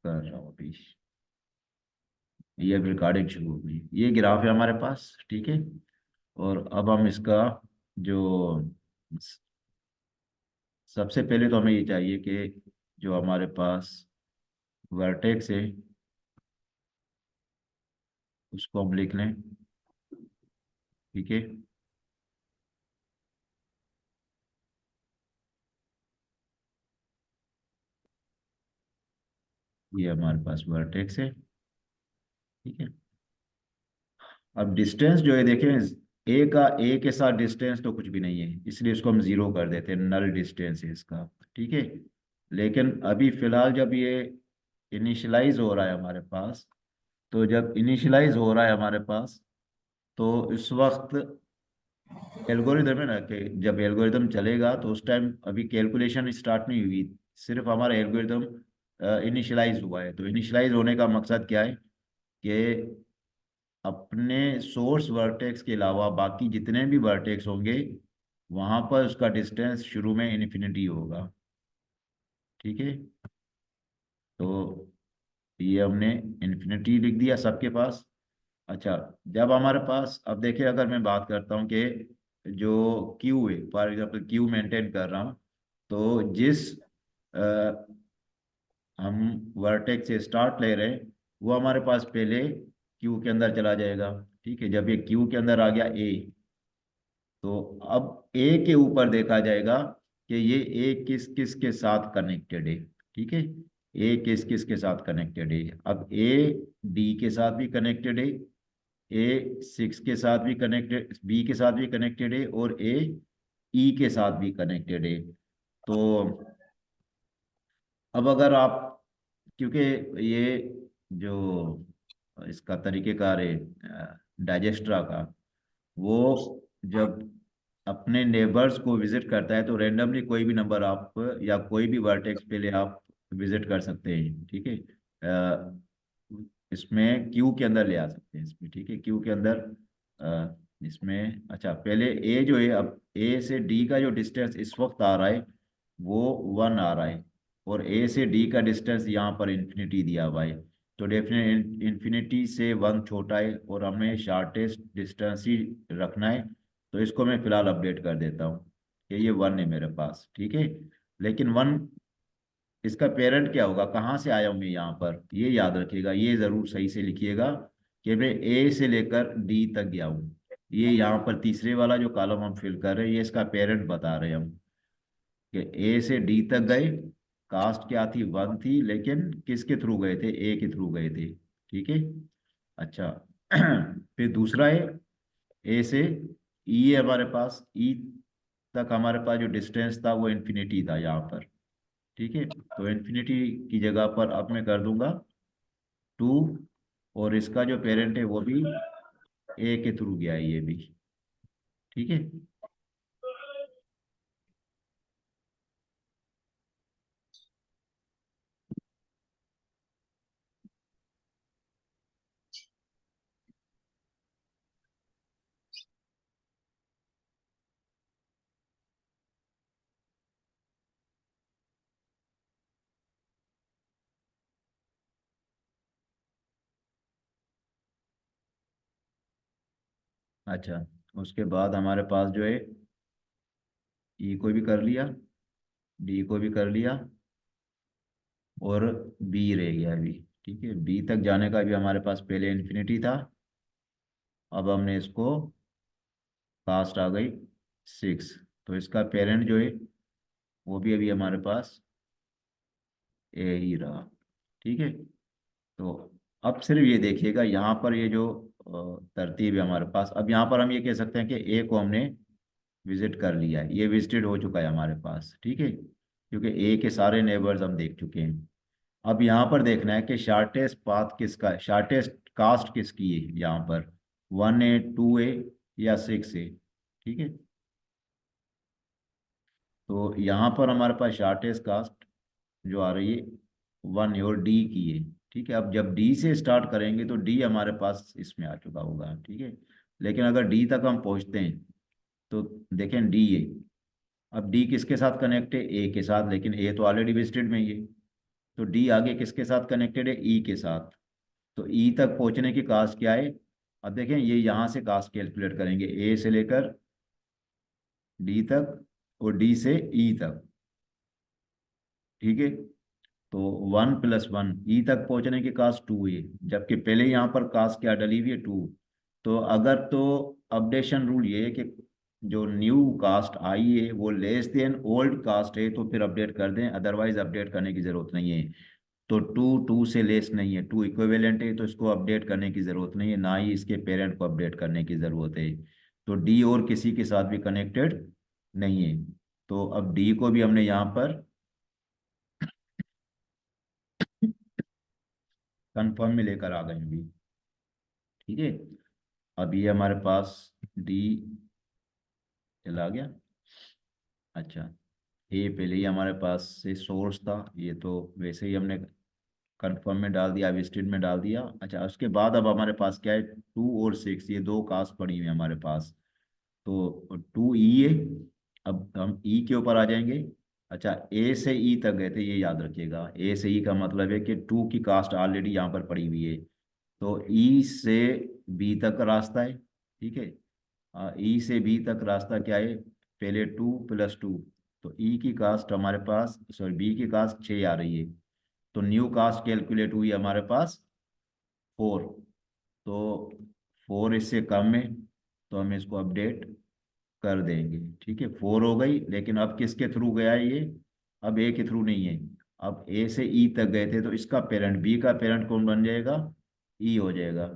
कर रहा हूँ अभी। ये अभी रिकॉर्डिंग शुरू हो गई। ये ग्राफ है हमारे पास, ठीक है। और अब हम इसका जो सबसे पहले तो हमें ये चाहिए कि जो हमारे पास वर्टेक्स है उसको हम लिख लें, ठीक है। ये हमारे पास वर्टेक्स है, ठीक है। अब डिस्टेंस जो है देखें, ए के साथ डिस्टेंस तो कुछ भी नहीं है, इसलिए इसको हम जीरो कर देते हैं, नल डिस्टेंस है इसका, ठीक है। लेकिन अभी फिलहाल जब ये इनिशियलाइज हो रहा है हमारे पास, तो जब इनिशियलाइज हो रहा है हमारे पास, तो इस वक्त एल्गोरिदम है ना, कि जब एल्गोरिदम चलेगा तो उस टाइम अभी कैलकुलेशन स्टार्ट नहीं हुई, सिर्फ हमारा एल्गोरिदम इनिशियलाइज हुआ है। तो इनिशियलाइज होने का मकसद क्या है कि अपने सोर्स वर्टेक्स के अलावा बाकी जितने भी वर्टेक्स होंगे वहां पर उसका डिस्टेंस शुरू में इन्फिनिटी होगा, ठीक है। तो ये हमने इन्फिनिटी लिख दिया सबके पास। अच्छा, जब हमारे पास, अब देखिए अगर मैं बात करता हूँ कि जो क्यू है, फॉर एग्जांपल क्यू मेंटेन कर रहा हूँ, तो जिस अ, हम वर्टेक्स से स्टार्ट ले रहे हैं वो हमारे पास पहले क्यू के अंदर चला जाएगा, ठीक है। जब ये क्यू के अंदर आ गया ए, तो अब ए के ऊपर देखा जाएगा कि ये ए किस किस के साथ कनेक्टेड है, ठीक है। ए किस किस के साथ कनेक्टेड है। अब ए डी के साथ भी कनेक्टेड है, ए सिक्स के साथ भी कनेक्टेड, बी के साथ भी कनेक्टेड है, और ए ई के साथ भी कनेक्टेड है। तो अब अगर आप, क्योंकि ये जो इसका तरीकेकार है डाइजेस्ट्रा का, वो जब अपने नेबर्स को विजिट करता है तो रेंडमली कोई भी नंबर आप या कोई भी वर्टेक्स पे ले आप विजिट कर सकते हैं, ठीक है। अ, इसमें क्यू के अंदर ले आ सकते हैं इसमें, ठीक है। क्यू के अंदर इसमें, अच्छा पहले ए जो है, अब ए से डी का जो डिस्टेंस इस वक्त आ रहा है वो वन आ रहा है, और ए से डी का डिस्टेंस यहाँ पर इन्फिनिटी दिया हुआ है। तो डेफिनेट इन्फिनिटी से वन छोटा है और हमें शार्टेस्ट डिस्टेंस ही रखना है। तो इसको मैं फिलहाल अपडेट कर देता हूँ कि ये वन है मेरे पास, ठीक है। लेकिन वन, इसका पेरेंट क्या होगा, कहाँ से आया हूँ मैं यहाँ पर, ये याद रखिएगा, ये जरूर सही से लिखिएगा कि मैं ए से लेकर डी तक गया हूँ। ये यहाँ पर तीसरे वाला जो कॉलम हम फिल कर रहे हैं ये इसका पेरेंट बता रहे हैं हम, कि ए से डी तक गए। कास्ट क्या थी, वन थी, लेकिन किसके थ्रू गए थे, ए के थ्रू गए थे, ठीक है। अच्छा फिर दूसरा है, ए से ई है हमारे पास, ई तक हमारे पास जो डिस्टेंस था वो इन्फिनिटी था यहाँ पर, ठीक है। तो इन्फिनिटी की जगह पर अब मैं कर दूंगा टू, और इसका जो पेरेंट है वो भी ए के थ्रू गया है ये भी, ठीक है। अच्छा, उसके बाद हमारे पास जो है ई को भी कर लिया, डी को भी कर लिया, और बी रह गया अभी, ठीक है। बी तक जाने का भी हमारे पास पहले इन्फिनिटी था, अब हमने इसको, कास्ट आ गई सिक्स, तो इसका पेरेंट जो है वो भी अभी हमारे पास ए ही रहा, ठीक है। तो अब सिर्फ ये देखिएगा यहाँ पर ये जो तरतीब है हमारे पास, अब यहाँ पर हम ये कह सकते हैं कि ए को हमने विजिट कर लिया है, ये विजिटेड हो चुका है हमारे पास, ठीक है, क्योंकि ए के सारे नेबर्स हम देख चुके हैं। अब यहाँ पर देखना है कि शार्टेस्ट पाथ किसका है, शार्टेस्ट कास्ट किसकी है यहाँ पर, वन ए, टू ए, या सिक्स ए, ठीक है। तो यहाँ पर हमारे पास शार्टेस्ट कास्ट जो आ रही है वन है और डी की है, ठीक है। अब जब डी से स्टार्ट करेंगे तो डी हमारे पास इसमें आ चुका होगा, ठीक है। लेकिन अगर डी तक हम पहुँचते हैं तो देखें डी है, अब डी किसके साथ कनेक्ट है, ए के साथ, लेकिन ए तो ऑलरेडी विजिटेड में ही है, तो डी आगे किसके साथ कनेक्टेड है, ई के साथ। तो ई तक पहुंचने की कास्ट क्या है, अब देखें ये यहाँ से कास्ट कैलकुलेट करेंगे, ए से लेकर डी तक और डी से ई तक, ठीक है। तो 1 + 1 ई तक पहुंचने की कास्ट 2 है, जबकि पहले यहाँ पर कास्ट क्या डली हुई है, 2। तो अगर तो अपडेशन रूल ये है कि जो न्यू कास्ट आई है वो लेस देन ओल्ड कास्ट है तो फिर अपडेट कर दें, अदरवाइज अपडेट करने की जरूरत नहीं है। तो 2 से लेस नहीं है, 2 इक्विवेलेंट है तो इसको अपडेट करने की जरूरत नहीं है, ना ही इसके पेरेंट को अपडेट करने की जरूरत है। तो डी और किसी के साथ भी कनेक्टेड नहीं है। तो अब डी को भी हमने यहाँ पर कंफर्म में लेकर आ गए अभी, ठीक है। अब ये हमारे पास डी चला गया। अच्छा, ये पहले ही हमारे पास से सोर्स था, ये तो वैसे ही हमने कंफर्म में डाल दिया, विजिटेड में डाल दिया। अच्छा, उसके बाद अब हमारे पास क्या है, 2 और 6, ये दो कास्ट पड़ी हुई है हमारे पास। तो 2 ई है। अब हम ई के ऊपर आ जाएंगे। अच्छा, ए से ई तक गए थे, ये याद रखिएगा, ए से ई का मतलब है कि 2 की कास्ट ऑलरेडी यहाँ पर पड़ी हुई है। तो ई से बी तक का रास्ता है, ठीक है। ई से बी तक रास्ता क्या है, पहले 2 + 2। तो ई की कास्ट हमारे पास, सॉरी बी की कास्ट 6 आ रही है। तो न्यू कास्ट कैलकुलेट हुई हमारे पास 4। तो 4 इससे कम है तो हम इसको अपडेट कर देंगे, ठीक है। 4 हो गई, लेकिन अब किसके थ्रू गया है ये, अब ए के थ्रू नहीं है। अब ए से ई तक गए थे तो इसका पेरेंट, बी का पेरेंट कौन बन जाएगा, ई हो जाएगा,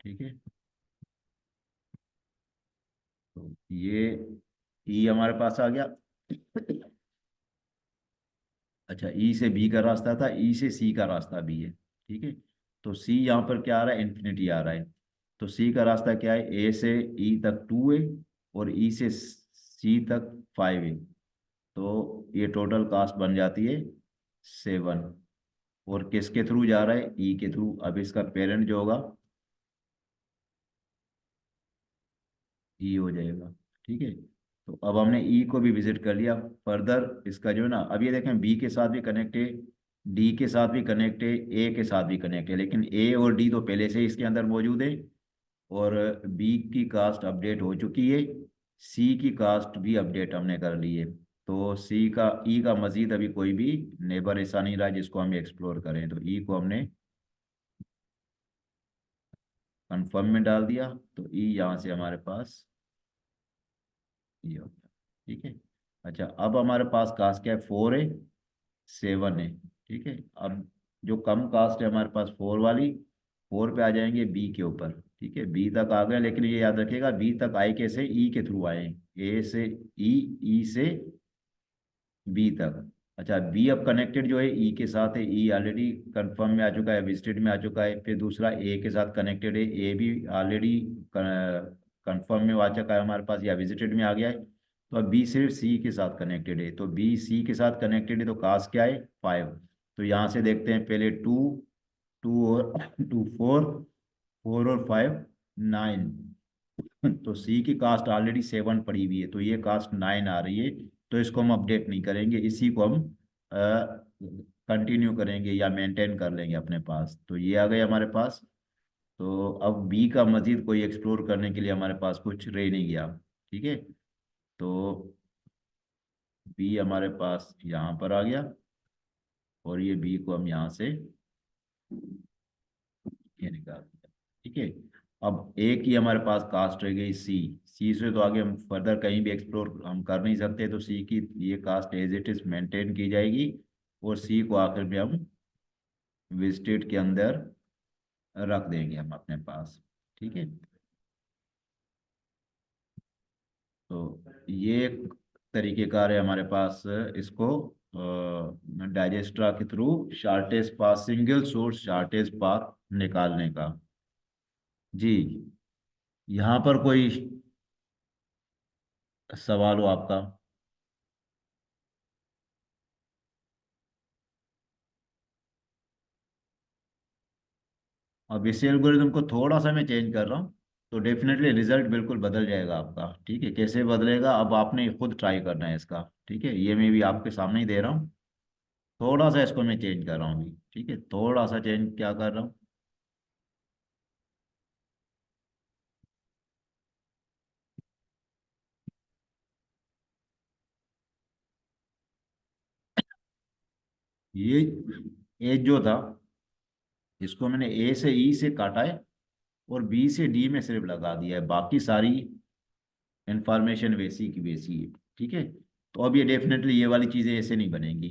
ठीक है। तो ये ई हमारे पास आ गया। अच्छा, ई से बी का रास्ता था, ई से सी का रास्ता भी है, ठीक है। तो सी यहाँ पर क्या आ रहा है, इन्फिनिटी आ रहा है। तो सी का रास्ता क्या है, ए से ई तक 2 है और ई से सी तक 5 है। तो ये टोटल कास्ट बन जाती है 7। और किसके थ्रू जा रहा है, ई के थ्रू। अब इसका पेरेंट जो होगा ई हो जाएगा, ठीक है। तो अब हमने ई को भी विजिट कर लिया। फर्दर इसका जो है ना, अब ये देखें बी के साथ भी कनेक्ट है, डी के साथ भी कनेक्ट है, ए के साथ भी कनेक्ट है, लेकिन ए और डी तो पहले से ही इसके अंदर मौजूद है। और बी की कास्ट अपडेट हो चुकी है, सी की कास्ट भी अपडेट हमने कर ली है। तो सी का, ई का मजीद अभी कोई भी नेबर ऐसा नहीं रहा जिसको हम एक्सप्लोर करें। तो ई को हमने कंफर्म में डाल दिया, तो ई यहाँ से हमारे पास ये हो गया, ठीक है। अच्छा, अब हमारे पास कास्ट क्या है, 4 है, 7 है, ठीक है। अब जो कम कास्ट है हमारे पास 4 वाली, 4 पे आ जाएंगे बी के ऊपर, ठीक है। बी तक आ गए, लेकिन ये याद रखिएगा बी तक आए कैसे, ई के थ्रू आए, ए से ई, ई से बी तक। अच्छा, बी अब कनेक्टेड जो है ई के साथ है, ई ऑलरेडी कंफर्म में आ चुका है, विजिटेड में आ चुका है। फिर दूसरा ए के साथ कनेक्टेड है, ए भी ऑलरेडी कंफर्म में आ चुका है हमारे पास, या विजिटेड में आ गया है। तो अब बी सिर्फ सी के साथ कनेक्टेड है, तो बी सी के साथ कनेक्टेड है, तो कास्ट क्या है, 5। तो यहाँ से देखते हैं, पहले 2, 2 और 2 4, 4 और 5 9। तो सी की कास्ट ऑलरेडी 7 पड़ी हुई है, तो ये कास्ट 9 आ रही है। तो इसको हम अपडेट नहीं करेंगे, इसी को हम कंटिन्यू करेंगे या मेंटेन कर लेंगे अपने पास। तो ये आ गए हमारे पास। तो अब बी का मजीद कोई एक्सप्लोर करने के लिए हमारे पास कुछ रह नहीं गया, ठीक है। तो बी हमारे पास यहाँ पर आ गया, और ये बी को हम यहाँ से ये निकाल दिया, ठीक है। अब एक ही हमारे पास कास्ट रह गई, सी। सी से तो आगे हम फर्दर कहीं भी एक्सप्लोर हम कर नहीं सकते, तो सी की ये caste as it is maintain की जाएगी। और सी को आखिर में हम विजिटेड के अंदर रख देंगे हम अपने पास, ठीक है। तो ये एक तरीकेकार है हमारे पास इसको डाइजेस्ट्रा के through shortest path, single source shortest path निकालने का। जी, यहाँ पर कोई सवाल हो आपका। अब इसी एल्गोरिदम को थोड़ा सा मैं चेंज कर रहा हूँ, तो डेफिनेटली रिजल्ट बिल्कुल बदल जाएगा आपका, ठीक है। कैसे बदलेगा अब आपने खुद ट्राई करना है इसका, ठीक है। ये मैं भी आपके सामने ही दे रहा हूँ। थोड़ा सा इसको मैं चेंज कर रहा हूँ अभी, ठीक है, थोड़ा सा चेंज क्या कर रहा हूँ। ये एज जो था, इसको मैंने ए से ई से काटा है, और बी से डी में सिर्फ लगा दिया है, बाकी सारी इंफॉर्मेशन वैसी की वैसी है। ठीक है, तो अब ये डेफिनेटली ये वाली चीजें ऐसे नहीं बनेंगी।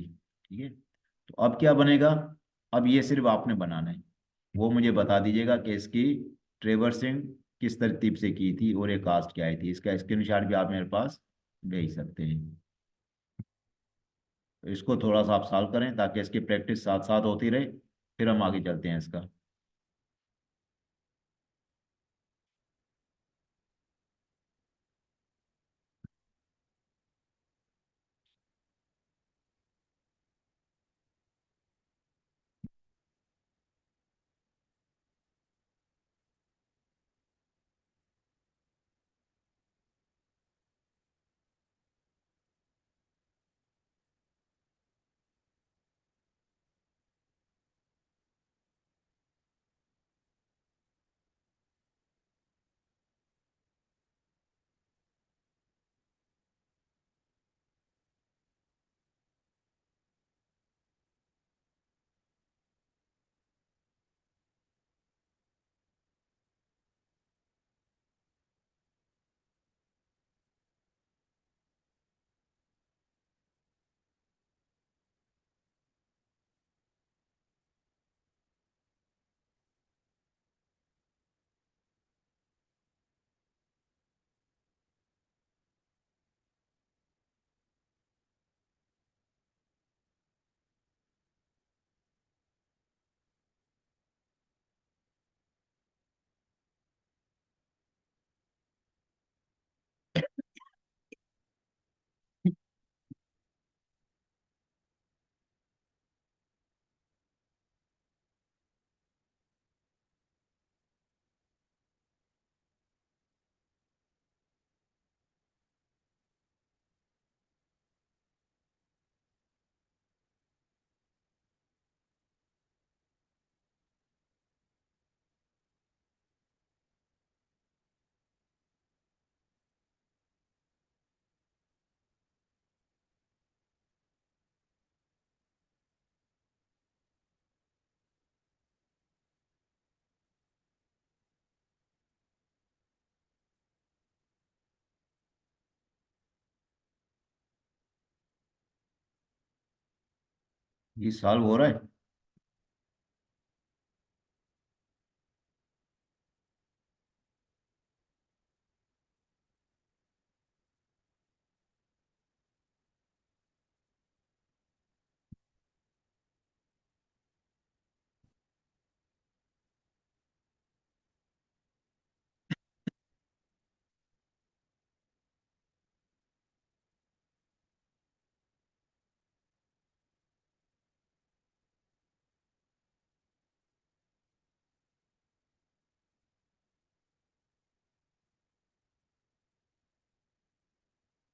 ठीक है, तो अब क्या बनेगा, अब ये सिर्फ आपने बनाना है, वो मुझे बता दीजिएगा कि इसकी ट्रेवर्सिंग किस तरतीब से की थी और ये कास्ट क्या आई थी। इसका स्क्रीनशॉट भी आप मेरे पास भेज सकते हैं। तो इसको थोड़ा सा आप सॉल्व करें ताकि इसकी प्रैक्टिस साथ साथ होती रहे, फिर हम आगे चलते हैं इसका। ये सॉल्व हो रहा है।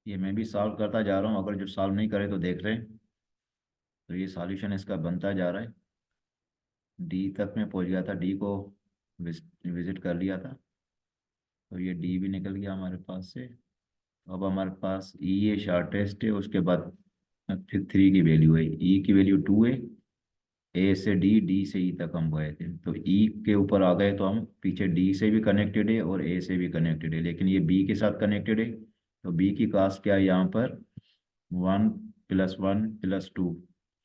ये मैं भी सॉल्व करता जा रहा हूँ, अगर जो सॉल्व नहीं करे तो देख रहे हैं। तो ये सॉल्यूशन इसका बनता जा रहा है। डी तक मैं पहुंच गया था, डी को विजिट कर लिया था, तो ये डी भी निकल गया हमारे पास से। अब हमारे पास ई ये शॉर्टेस्ट है, उसके बाद फिर थ्री की वैल्यू है, ई की वैल्यू टू है। ए से डी, डी से ई तक हम गए थे, तो ई के ऊपर आ गए, तो हम पीछे डी से भी कनेक्टेड है और ए से भी कनेक्टेड है, लेकिन ये बी के साथ कनेक्टेड है। तो बी की कास्ट क्या है यहाँ पर, 1 + 1 + 2,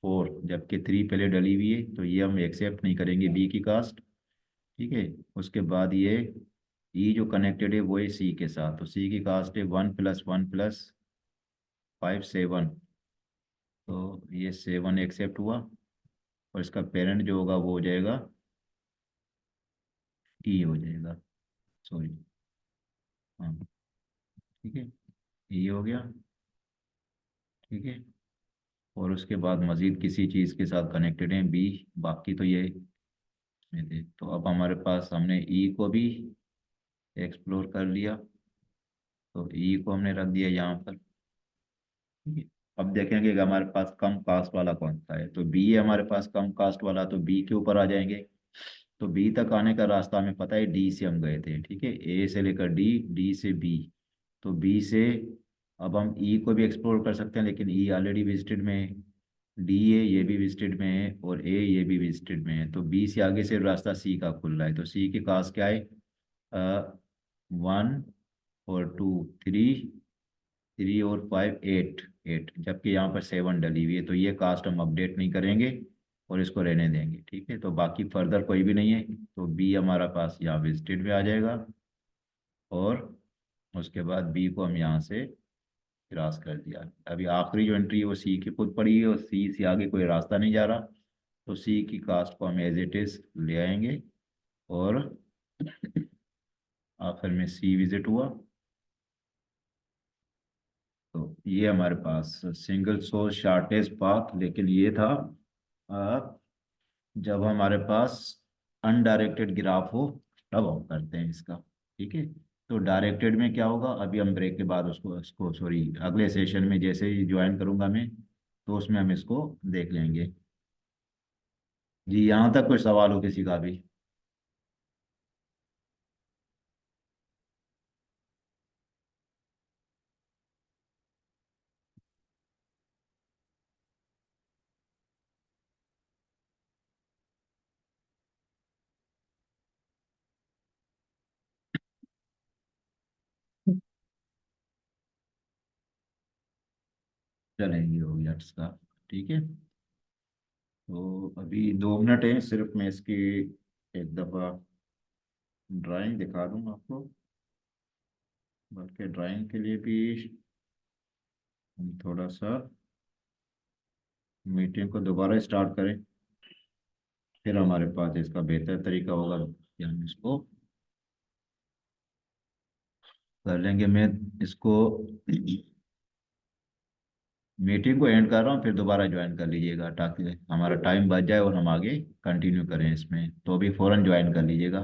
4, जबकि थ्री पहले डली हुई है, तो ये हम एक्सेप्ट नहीं करेंगे बी की कास्ट। ठीक है, उसके बाद ये ई जो कनेक्टेड है वो है सी के साथ, तो सी की कास्ट है 1 + 1 + 5, 7। तो ये 7 एक्सेप्ट हुआ, और इसका पेरेंट जो होगा वो हो जाएगा ई हो जाएगा, सॉरी। हाँ, ठीक है, ई हो गया। ठीक है, और उसके बाद मजीद किसी चीज़ के साथ कनेक्टेड है बी, बाकी तो ये में थे। तो अब हमारे पास, हमने ई को भी एक्सप्लोर कर लिया, तो ई को हमने रख दिया यहाँ पर। ठीक है, अब देखेंगे कि हमारे पास कम कास्ट वाला कौन सा है, तो बी है हमारे पास कम कास्ट वाला, तो बी के ऊपर आ जाएंगे। तो बी तक आने का रास्ता हमें पता है, डी से हम गए थे, ठीक है, ए से लेकर डी, डी से बी। तो बी से अब हम ई को भी एक्सप्लोर कर सकते हैं, लेकिन ई ऑलरेडी विजिटेड में है, डी ए ये भी विजिटेड में है, और ए ये भी विजिटेड में है। तो बी से आगे से रास्ता सी का खुल रहा है, तो सी के कास्ट क्या है, 1 और 2 3, 3 और 5 8, 8, जबकि यहाँ पर 7 डली हुई है, तो ये कास्ट हम अपडेट नहीं करेंगे और इसको रहने देंगे, ठीक है। तो बाकी फर्दर कोई भी नहीं है, तो बी हमारा पास यहाँ विजिटेड में आ जाएगा, और उसके बाद बी को हम यहाँ से क्रॉस कर दिया। अभी आखिरी जो एंट्री है वो सी की खुद पड़ी है, और सी से आगे कोई रास्ता नहीं जा रहा, तो सी की कास्ट को हम एज इट इज ले आएंगे, और आखिर में सी विजिट हुआ। तो ये हमारे पास सिंगल सोर्स शॉर्टेज पाथ, लेकिन ये था अ, जब हमारे पास अनडायरेक्टेड ग्राफ हो तब हम करते हैं इसका, ठीक है। तो डायरेक्टेड में क्या होगा, अभी हम ब्रेक के बाद उसको सॉरी अगले सेशन में जैसे ही ज्वाइन करूंगा मैं, तो उसमें हम इसको देख लेंगे। जी, यहाँ तक कोई सवाल हो किसी का भी? चलेंगे, हो गया इसका, ठीक है। तो अभी 2 मिनट है सिर्फ, मैं इसकी एक दफ़ा ड्राइंग दिखा दूंगा आपको, बल्कि ड्राइंग के लिए भी हम थोड़ा सा मीटिंग को दोबारा स्टार्ट करें, फिर हमारे पास इसका बेहतर तरीका होगा कि हम इसको कर लेंगे। मैं इसको मीटिंग को एंड कर रहा हूँ, फिर दोबारा ज्वाइन कर लीजिएगा, ताकि हमारा टाइम बच जाए और हम आगे कंटिन्यू करें इसमें। तो अभी फ़ौरन ज्वाइन कर लीजिएगा।